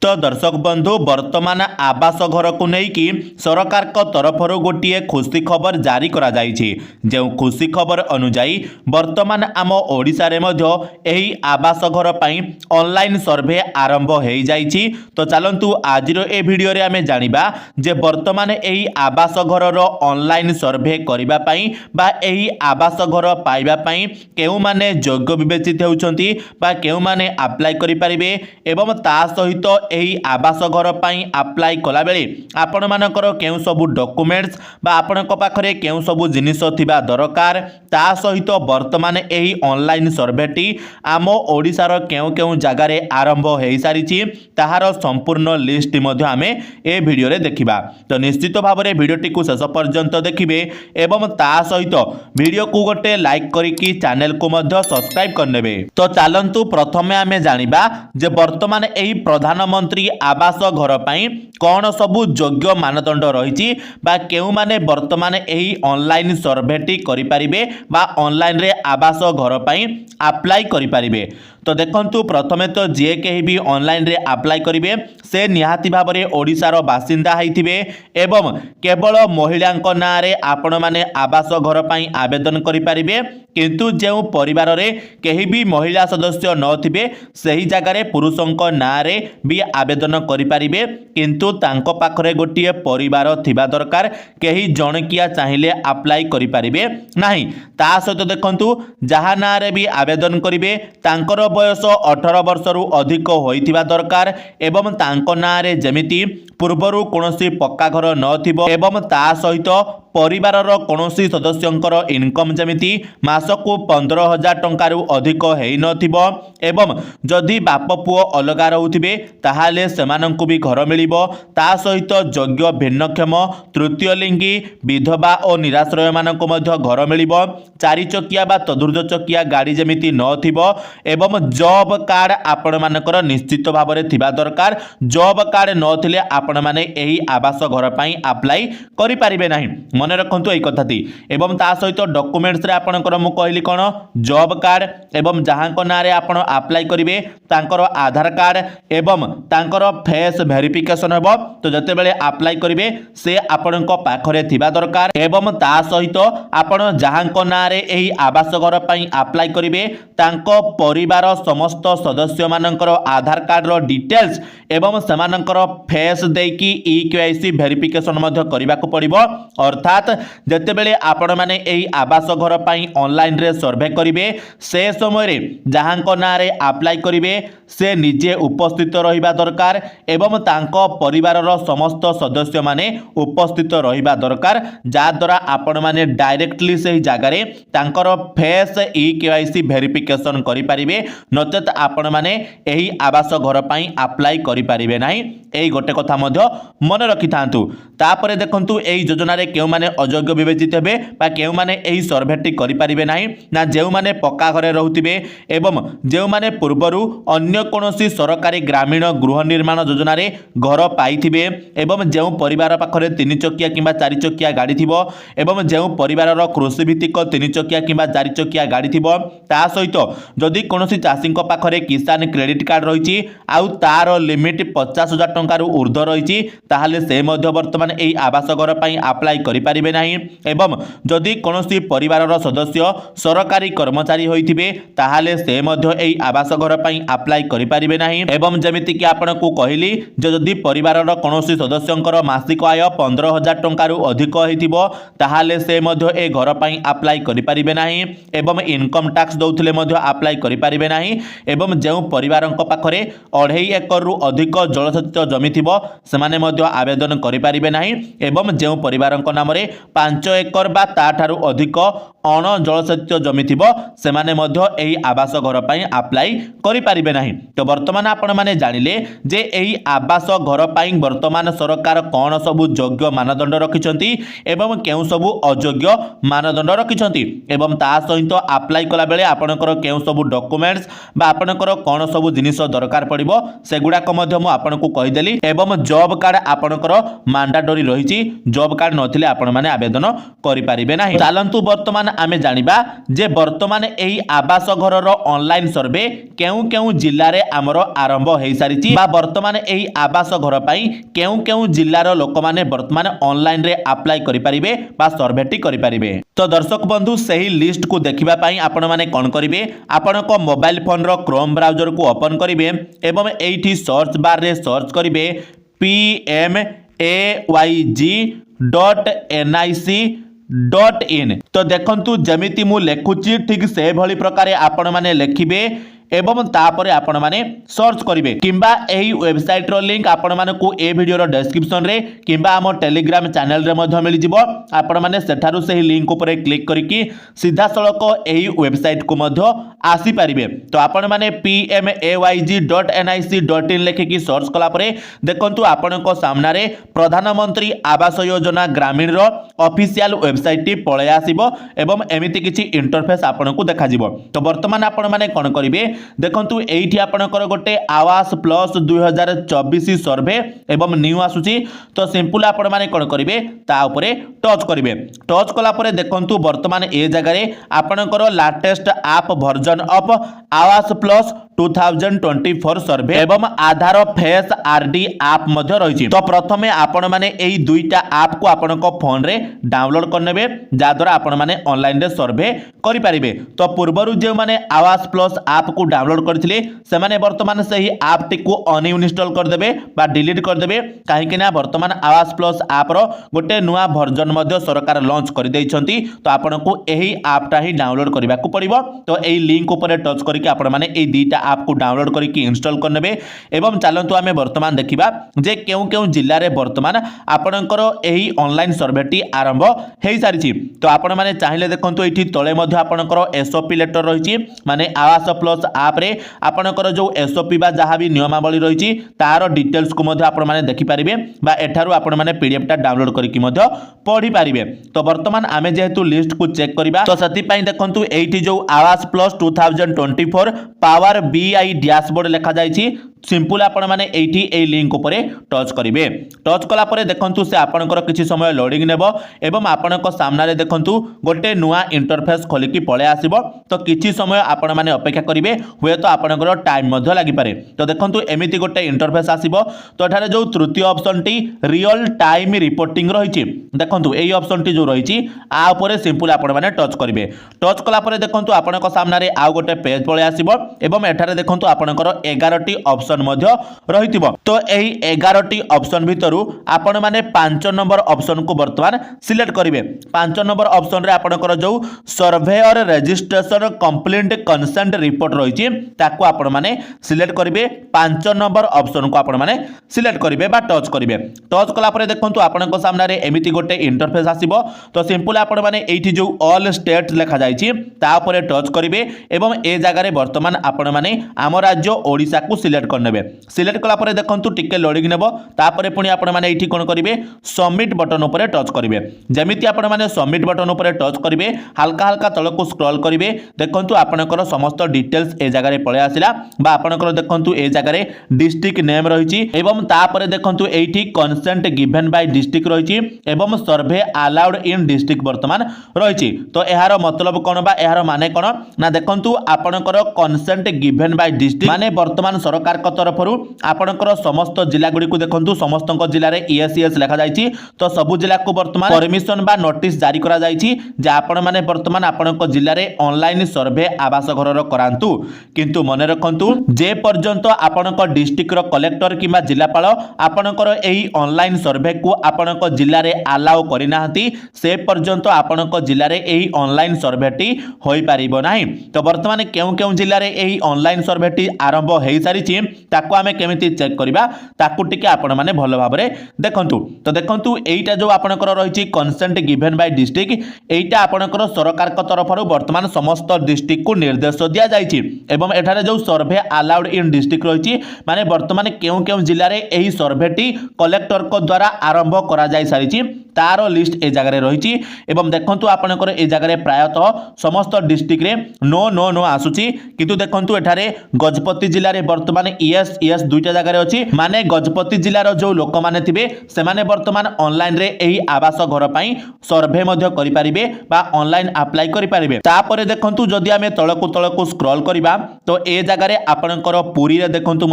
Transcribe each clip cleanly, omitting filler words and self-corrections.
तो दर्शक बंधु वर्तमान आवास घर को लेकिन सरकार को तरफ गोटे खुशी खबर जारी करा जाइछि। जो खुशी खबर अनुजाई वर्तमान आम ओडिशा रे मध्य एही आवास घर पई ऑनलाइन सर्वे आरंभ हो जाइछि। तो चलंतु आज ए वीडियो रे आमे जानिबा जे वर्तमान एही आवास घर रो ऑनलाइन सर्वे करिबा पई बा एही आवास घर पाइबा पई केउ माने योग्य विवेचित होउछंती बा केउ माने अप्लाई करि परिबे एवं ता सहित एही आवास घर पई अप्लाई कला बेले आपण मानकर केउ सब डॉक्यूमेंट्स बा आपनक पाखरे केउ सब जिनिस थिबा दरकार ता सहित वर्तमान एही ऑनलाइन सर्वेटी आम ओडिशार केउ केउ जगह रे आरंभ हो सारिछि ताहार संपूर्ण लिस्ट मध्ये आमे ए वीडियो रे देखिबा। तो निश्चित भाव में वीडियोटी को शेष पर्यंत देखिबे एवं ता सहित वीडियो को गोटे लाइक करिकी चैनल को मध्ये सब्सक्राइब करनेबे। तो चलंतु प्रथमे आमे जानिबा जे वर्तमान एही प्रधानमंत्री आवास घर पई कौन सबु योग्य मानदंड रही बा केउ माने वर्तमान एही ऑनलाइन सर्वेटी करि परिबे बा ऑनलाइन रे आवास घर पई अप्लाई करि परिबे। तो देखंतु प्रथमे तो जे केही भी ऑनलाइन रे अप्लाई करिवे से निहाती भाव में ओडिशार बासिंदा हैथिबे एवं केवल महिलांक नाँ रे आपण माने आवास घर पई आवेदन करि परिबे। किंतु जो परिवार रे केही भी महिला सदस्य नथिबे सही जगह रे पुरुषंक नाँ रे भी आवेदन करि परिबे। किंतु तांको पाखरे गोटिए परिवार थिबा दरकार केही जणकिया चाहिले अप्लाई करि परिबे नाही। ता सहित देखंतु जहा नाँ रे भी आवेदन करिवे तांकर बयस 18 वर्ष रु अधिक होइथिबा दरकार एवं तांको नाँ रे जेमिति पूर्वरु कोनोसी पक्का घर नथिबो एवं ता सहित परिवारर कोनोसी सदस्यंकर इनकम जेमिति मासकु 15,000 टंका रु अधिक हेइ नथिबो एवं जदि बाप पुओ अलगा रहउथिबे ताहाले सेमानंकु भी घर मिलिबो। ता सहित योग्य भिन्नक्षम तृतीय लिंगी विधवा और निराश्रय मानंकु मध्य घर मिलिबो। 4 चकिया बा तदुर्ध चकिया गाड़ी जेमिति नथिबो एवं जॉब कार्ड आपण मानकर निश्चित भाव में थिबा दरकार। जॉब कार्ड नथिले आपण माने एही आवास घर पई अप्लाई करि परिबे नाही। मन रखंतु एई कथाती एवं ता सहित डॉक्यूमेंट्स रे आपनकर मु कहली कोन जॉब कार्ड एवं जहांको नाँ रे आपण अप्लाई करिवे तांकर आधार कार्ड एवं तांकर फेस वेरिफिकेशन हेबो। तो जते बेले अप्लाई करिवे से आपनक पाखरे थिबा दरकार एवं ता सहित आपण जहांको नाँ रे एही आवास घर पई अप्लाई करिवे तांको परिवार समस्त सदस्य मानकर आधार कार्ड रो डिटेल्स एवं समानकर फेस देकी ईकेवाईसी वेरिफिकेशन मध्य करिबा को पड़िबो। अर्थात जते बेले आपण माने एही आवास घर पई ऑनलाइन रे सर्वे करिवे से समय रे जहांको नाँ रे अप्लाई करिवे से निजे उपस्थित रहिबा दरकार एवं तांको परिवारर समस्त सदस्य माने उपस्थित रहिबा दरकार जा द्वारा आपण माने डायरेक्टली सही जगह रे तांकर फेस ईकेवाईसी वेरिफिकेशन करि परिबे नचेत आपण माने एही आवास घर पई अप्लाई करि परिबे नाही। एही गोटे कथा मध्य मन रखि थांतु। तापरे देखंतु एही योजना रे केउ माने अयोग्य विवेचित हेबे बा केउ माने एही सर्वेटी करि परिबे नाही ना जेउ माने पक्का घरे रहउतिबे एवं जेउ माने पूर्वरु अन्य कोनोसी सरकारी ग्रामीण गृह निर्माण योजना रे घर पाइथिबे एवं जेउ परिवार पाखरे 3 चकिया किबा 4 चकिया गाड़ी थिबो एवं जेउ परिवारर कृषि भित्तिक 3 चकिया किबा 4 चकिया गाड़ी थिबो ता सहित जदि कोनोसी चाषीक पाखरे किसान क्रेडिट कार्ड रहिछि आउ तार लिमिट 50,000 टंका रु ऊर्ध्व रहिछि ताहाले से मध्य वर्तमान एही आवास घर पई अप्लाई करि परिबे नाही। एवं जदि कोनोसी परिवारर सदस्य सरकारी कर्मचारी होइथिबे ताहाले से मध्य एही आवास घर पई अप्लाई करि परिबे नाही। एवं जेमिति कि आपनकु कहली जे जदि परिवारर कोनोसी सदस्यंकर मासिक आय 15,000 टंका रु अधिक होइथिबो ताहाले से मध्य ए घर पई अप्लाई करि परिबे नाही। एवं इनकम टैक्स दउथिले मध्य अप्लाई करि परिबे नाही। एवं जेउ परिवारंक पाखरे 2.5 एकर रु अधिक जलसेचित जमी थिबो सेमाने मध्य आवेदन करि परिबे नाही। एवं जेउ परिवारंक नाम रे 5 एकर बा ताठारु अधिक अण जलसेचित जमी थिबो सेमाने मध्य एही आवास घर पई अप्लाई करि परिबे नाही। तो वर्तमान आपण माने जानिले जे एही आवास घर पई वर्तमान सरकार कोन सबु योग्य मानदंड रखिछंती एवं केउ सबु अयोग्य मानदंड रखिछंती एवं ता सहित अप्लाई कला बेले आपनकर केउ सबु डॉक्यूमेंट्स बा आपनकर कोन सबु जिनिस दरकार पड़िबो सेगुडा को मध्य मु आपनकु कहि देली एवं जॉब कार्ड आपनकर मैंडेटरी रहिछि जॉब कार्ड नथिले आपण माने आवेदन करि परिबे नाही। चलंतु वर्तमान आमे जानिबा जे वर्तमान एही आवास घरर ऑनलाइन सर्वे केउ केउ जिल्ला रे आमर आरंभ होई सारिछि बा वर्तमान एही आवास घर पई केउ केउ जिल्लार लोक माने वर्तमान ऑनलाइन रे अप्लाई करि परिबे बा सर्वेटी करि परिबे। तो दर्शक बंधु सही लिस्ट को देखिबा पई आपण माने कोन करिवे आपण को मोबाइल फोन रो क्रोम ब्राउजर को ओपन करिवे एवं एठी सर्च बार रे सर्च करिवे pmayg.nic.in। तो देखंतु जमिति मु लेखुची ठीक से भली प्रकार आपण माने लेखिबे एवं तापरे आपण माने सर्च करिवे किंबा एही वेबसाइट रो लिंक आपण माने को ए वीडियो रो डिस्क्रिप्शन रे किंबा हम टेलीग्राम चैनल रे मध्ये मिल जिवो आपण माने सेठारु सही लिंक ऊपर क्लिक करिकि सीधा सळक एही वेबसाइट को मध्ये आसी परिबे। तो आपण माने pmayg.nic.in लेखिकि सर्च कला परे देखंतु आपण को सामना रे प्रधानमंत्री आवास योजना ग्रामीण रो ऑफिशियल वेबसाइट टी पळे आसीबो एवं एमिति किछि इंटरफेस आपण को देखा जिवो। तो वर्तमान आपण माने कोन करिवे देखंतु एठी आपणकर गोटे आवास प्लस 2024 सर्वे एवं न्यू आसुची। तो सिंपल आपण माने कोन करिवे ता ऊपर टच करिवे टच कला परे देखंतु वर्तमान ए जगह रे आपणकर लेटेस्ट ऐप वर्जन ऑफ आवास प्लस 2024 सर्वे एवं आधार फेस आरडी ऐप मध्ये रहिछि। तो प्रथमे आपण माने एही दुईटा ऐप को आपणक फोन रे डाउनलोड करनेबे जा द्वारा आपण माने ऑनलाइन रे सर्वे करि परिबे। तो पूर्वरु जे माने आवास प्लस ऐप को डाउनलोड करथिले से माने वर्तमान सही ऐप टी को अनइंस्टॉल कर देबे बा डिलीट कर देबे काहे कि ना वर्तमान आवास प्लस ऐप रो गोटे नुवा वर्जन मध्ये सरकार लॉन्च कर दैछंती। तो आपनको एही ऐप टा ही डाउनलोड करबा को पड़िबो। तो एही लिंक ऊपर टच करके आपण माने एही दीटा ऐप को डाउनलोड करके इंस्टॉल करनेबे एवं चलंतु आमे वर्तमान देखिबा जे केउ केउ जिल्ला रे वर्तमान आपणकर एही ऑनलाइन सर्वेटी आरंभ हेई सारिछि। तो आपण माने चाहिले देखंतु एठी तळे मध्ये आपणकर एसओपी लेटर रहिछि माने आवास प्लस ऐप रे आपणकर जो एसओपी बा जहा भी नियमावली रहिछि तार डिटेल्स को मध्ये आपण माने देखि परिबे बा एठारु आपण माने पीडीएफ टा डाउनलोड करके मध्ये पढि परिबे। तो वर्तमान आमे जेहेतु लिस्ट को चेक करिबा तो सति पई देखंतु एठी जो आवास प्लस 2024 पावर बीआई डैशबोर्ड लिखा जायछि सिंपल आपण माने एठी ए लिंक ऊपर टच करिवे टच कला परे देखंतु से आपनकर किछि समय लोडिंग नेबो एवं आपनक सामना रे देखंतु गोटे नुवा इंटरफेस खोलिकी पळे आसीबो। तो किछि समय आपण माने अपेक्षा करिवे हुए तो आपनकर टाइम मध्ये लागि पारे। तो देखंतु एमिति गोटे इंटरफेस आसीबो। तो एठारे जो तृतीय ऑप्शन टी रियल टाइम रिपोर्टिंग रहिछि देखंतु एई ऑप्शन टी जो रहिछि आ ऊपर सिंपल आपण माने टच करिवे टच कला परे देखंतु आपनक सामना रे आ गोटे पेज पळे आसीबो एवं एठारे देखंतु आपनकर 11 टी ऑप्शन मध्य रहितिबो। तो एही 11 टी ऑप्शन भितरु आपण माने 5 नंबर ऑप्शन को वर्तमान सिलेक्ट करिवे। 5 नंबर ऑप्शन रे आपनकर जो surveyor registration complete consent report रहिछि ताको आपण माने सिलेक्ट करिवे। 5 नंबर ऑप्शन को आपण माने सिलेक्ट करिवे बा टच करिवे टच कला परे देखंतु आपनक सामना रे एमिति गोटे इंटरफेस आसीबो। तो सिंपल आपण माने एठी जो ऑल स्टेट लिखा जायछि ता ऊपर टच करिवे एवं ए जगह रे वर्तमान आपण माने आम राज्य ओडिसा को सिलेक्ट करनेबे सिलेक्ट कला परे देखंतु टिके लोडिंग नेबो तापरे पुनी आपण माने एठी कोन करिवे सबमिट बटन ऊपर टच करिवे। जेमिति आपण माने सबमिट बटन ऊपर टच करिवे हल्का हल्का तळको स्क्रॉल करिवे देखंतु आपनकर समस्त डिटेल्स ए जगह रे पळे आसिला बा आपनकर देखंतु ए जगह रे डिस्ट्रिक्ट नेम रहिछि एवं तापरे देखंतु एठी कंसेंट गिवन बाय डिस्ट्रिक्ट रहिछि एवं सर्वे अलाउड इन डिस्ट्रिक्ट वर्तमान रहिछि। तो एहार मतलब कोन बा एहार माने कोन ना देखंतु आपनकर कंसेंट गिवन बाय डिस्ट्रिक्ट माने वर्तमान सरकार को तरफरु आपनकर समस्त जिला गुडी को देखंतु समस्त जिला रे ईएसईएस लिखा जायछि। तो सब जिला को वर्तमान परमिशन बा नोटिस जारी करा जायछि जे आपण माने वर्तमान आपनक जिला रे ऑनलाइन सर्वे आवास घरर करांतु किंतु मने रखंतु जे पर्यंत आपनक डिस्ट्रिक्ट रो कलेक्टर किबा जिलापाल आपनकर एही ऑनलाइन सर्वे को आपनक जिला रे अलाउ करिनाहंती से पर्यंत आपनक जिला रे एही ऑनलाइन सर्वेटी होई परिबो नाही। तो वर्तमान केउ केउ जिला रे एही ऑनलाइन सर्वेटी आरंभ हेई सारिछि ताको आमे केमिति चेक करिबा ताको टिके आपण माने भलो भाबरे देखंतु। तो देखंतु एईटा जो आपनकर रहिछि कंसेंट गिवन बाय डिस्ट्रिक्ट एईटा आपनकर सरकार को तरफरु वर्तमान समस्त डिस्ट्रिक्ट को निर्देश दिया जायछि एवं एठारे जो सर्वे अलाउड इन डिस्ट्रिक्ट रहिछि माने वर्तमान केउ केउ जिल्ला रे एही सर्वेटी कलेक्टर को द्वारा आरंभ करा जाय सारिछि तार लिस्ट ए जगह रही एवं देखंतु आपनकर ए जगह प्रायतः समस्त डिस्ट्रिक्ट रे नो नो नो आसुची किंतु देखंतु एठारे गजपति जिले में वर्तमान यस यस दुईटा जगह अच्छी माने गजपति जिलार जो लोक मैंने थे से वर्तमान ऑनलाइन रे एही आवास घर पर सर्भे करें ऑनलाइन अप्लाई करें तापर देखंतु जदि आम तलकू स्क्रॉल करवा तो ए जगह आपणकर पुरी रे देखंतु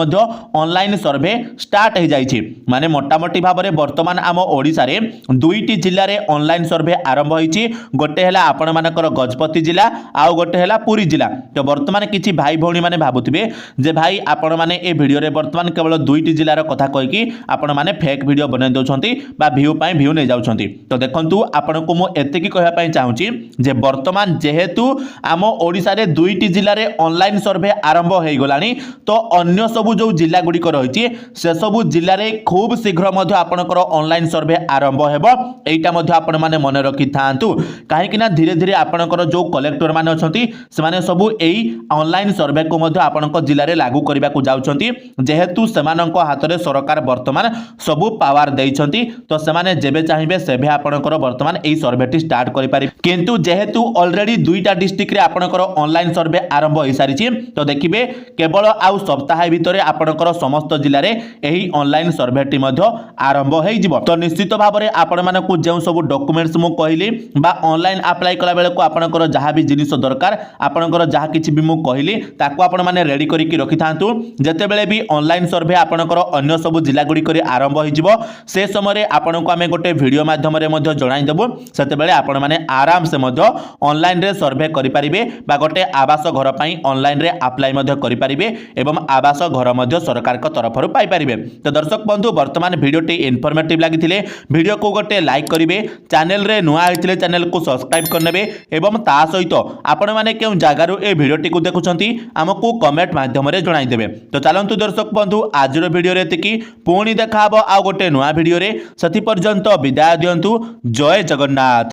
ऑनलाइन सर्भे स्टार्ट हो जाइए माने मोटामोटी भाव में वर्तमान आम ओडिशा रे दुईटी जिले में ऑनलाइन सर्भे आरंभ होइछि गोटे है आपण मानकर गजपति जिला आउ गोटे है पुरी जिला तो वर्तमान किछि भाई भौणी माने भाबुथिबे जे भाई आपण माने ए वीडियो रे वर्तमान केवल दुईटी जिलार कथा कहिकी आपण माने फेक वीडियो बनै दउछंती बा व्यू पई व्यू नै जाउछंती तो देखंतु आपनको मु एतेकी कहया पई चाहूची जे वर्तमान जेहेतु आम ओडिसा रे दुईटी जिला रे ऑनलाइन सर्वे आरंभ हो गलानी तो अन्य सबु जो जिला गुडी को रहिछि से सबु जिला रे खूब शीघ्र मध्य आपनकर ऑनलाइन सर्वे आरंभ हेबो एटा मध्य आपण माने मन रखि थांतु काहे कि ना धीरे धीरे आपनकर जो कलेक्टर माने अछंती से माने सबु एई ऑनलाइन सर्वे को मध्य आपनकर जिला रे लागू करबा को जाउछंती जेहेतु सेमानंको हाथ रे सरकार वर्तमान सबु पावर देइछंती तो सेमाने जेबे चाहिबे सेबे आपनकर वर्तमान एई सर्वेटी स्टार्ट करि पारि किंतु जेहेतु ऑलरेडी दुईटा डिस्ट्रिक्ट रे आपनकर ऑनलाइन सर्वे आरंभ होई सारिछि तो देखिबे केवल आउ सप्ताह भितरे आपनकर समस्त जिल्ला रे एही ऑनलाइन सर्वेटी मध्य आरंभ होई जिवो तो निश्चित भाव रे आपण मानकु जेउ सब डॉक्यूमेंट्स मु कहली बा ऑनलाइन अप्लाई कला बेले को आपनकर जहा भी जिनिस दरकार आपनकर जहा किछि भी मु कहली ताको आपण माने रेडी करि कि रखि थांतु जते बेले भी ऑनलाइन सर्वे आपनकर अन्य सब जिला गुडी करे आरंभ होई जिवो से समय आपनको आमे गोटे वीडियो माध्यम रे मध्य जणाई देबो सेते बेले आपण माने आराम से मध्य ऑनलाइन रे सर्वे करि परिबे बा गोटे आवास घर पई ऑनलाइन रे अप्लाई मध्य करि परिबे एवं आवास घर मध्य सरकार को तरफ रु पाई परिबे तो दर्शक बंधु वर्तमान वीडियो टी इन्फॉर्मेटिव लागिथिले वीडियो को गोटे लाइक करिवे चैनल रे नुआ आइथिले चैनल को सब्सक्राइब करनेबे एवं ता सहित आपण माने केउ जागारु ए वीडियो टी को देखुछंती हमकु कमेंट माध्यम रे जणाई देबे तो चलंतु दर्शक बंधु आज वीडियो रे एतिकी पुणी देखा आ गोटे नुआ वीडियो रे सथि पर्यंत विदाय दियंतु जय जगन्नाथ।